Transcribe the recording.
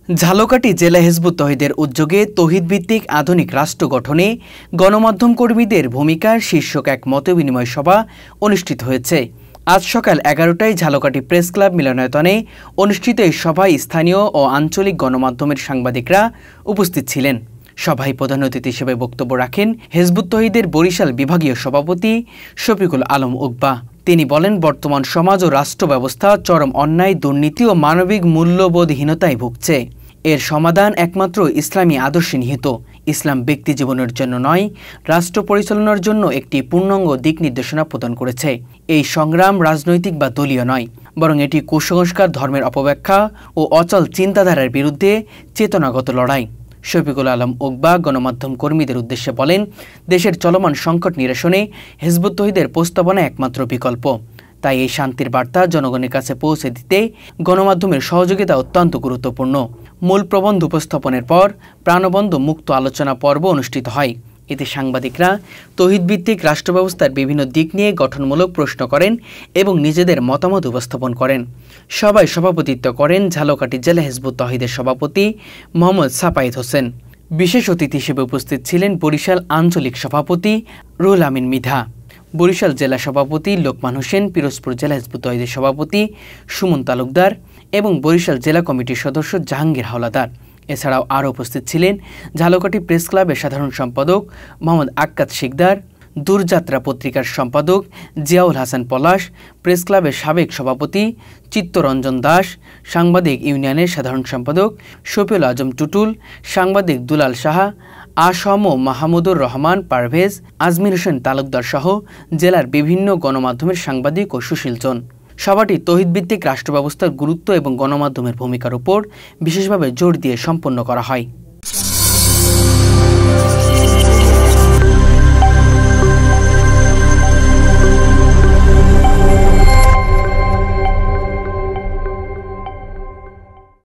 ঝালকাঠি জেলা হিজবুত তহিদের উদ্যোগে তৌহিদভিত্তিক আধুনিক রাষ্ট্র গঠনে গণমাধ্যম কর্মীদের ভূমিকার শীর্ষক এক মতবিনিময় সভা অনুষ্ঠিত হয়েছে। আজ সকাল ১১টায় ঝালকাঠি প্রেস ক্লাব মিলনায়তনে অনুষ্ঠিত এই সভায় স্থানীয় ও আঞ্চলিক গণমাধ্যমের সাংবাদিকরা উপস্থিত ছিলেন। সভায় প্রধান অতিথি হিসেবে বক্তব্য রাখেন হিজবুত তহিদের বরিশাল বিভাগীয় সভাপতি শফিকুল আলম উকবা। তিনি বলেন, বর্তমান সমাজ ও রাষ্ট্র ব্যবস্থা চরম অন্যায়, দুর্নীতি ও মানবিক মূল্যবোধহীনতায় ভুগছে। এর সমাধান একমাত্র ইসলামী আদর্শে নিহিত। ইসলাম ব্যক্তি জীবনের জন্য নয়, রাষ্ট্র পরিচালনার জন্য একটি পূর্ণাঙ্গ দিক নির্দেশনা প্রদান করেছে। এই সংগ্রাম রাজনৈতিক বা দলীয় নয়, বরং এটি কুসংস্কার, ধর্মের অপব্যাখ্যা ও অচল চিন্তাধারার বিরুদ্ধে চেতনাগত লড়াই। শফিকুল আলম উকবা গণমাধ্যম কর্মীদের উদ্দেশ্যে বলেন, দেশের চলমান সংকট নিরসনে হিজবুত তহিদের প্রস্তাবনা একমাত্র বিকল্প। তাই এই শান্তির বার্তা জনগণের কাছে পৌঁছে দিতে গণমাধ্যমের সহযোগিতা অত্যন্ত গুরুত্বপূর্ণ। মূল প্রবন্ধ উপস্থাপনের পর প্রাণবন্ধ মুক্ত আলোচনা পর্ব অনুষ্ঠিত হয়। এতে সাংবাদিকরা তৌহিদভিত্তিক রাষ্ট্র ব্যবস্থার বিভিন্ন দিক নিয়ে গঠনমূলক প্রশ্ন করেন এবং নিজেদের মতামত উপস্থাপন করেন। সভায় সভাপতিত্ব করেন ঝালকাঠি জেলা হিজবুত তহিদের সভাপতি মোহাম্মদ সাপায়েত হোসেন। বিশেষ অতিথি হিসেবে উপস্থিত ছিলেন বরিশাল আঞ্চলিক সভাপতি রুহুল আমিন মৃধা, বরিশাল জেলা সভাপতি লোকমান হোসেন, পিরোজপুর জেলা হিজবুত তহিদের সভাপতি সুমন তালুকদার এবং বরিশাল জেলা কমিটির সদস্য জাহাঙ্গীর হাওলাদার। এছাড়াও আরও উপস্থিত ছিলেন ঝালকাঠি প্রেস ক্লাবের সাধারণ সম্পাদক মোহাম্মদ আক্কাত শিকদার, দূরযাত্রা পত্রিকার সম্পাদক জিয়াউল হাসান পলাশ, প্রেস ক্লাবের সাবেক সভাপতি চিত্তরঞ্জন দাস, সাংবাদিক ইউনিয়নের সাধারণ সম্পাদক শফিউল আজম টুটুল, সাংবাদিক দুলাল সাহা, আসম মাহমুদুর রহমান পারভেজ, আজমির হোসেন তালুকদার সহ জেলার বিভিন্ন গণমাধ্যমের সাংবাদিক ও সুশীলজন। সভাটি তৌহিদভিত্তিক রাষ্ট্র ব্যবস্থার গুরুত্ব এবং গণমাধ্যমের ভূমিকার উপর বিশেষভাবে জোর দিয়ে সম্পন্ন করা হয়।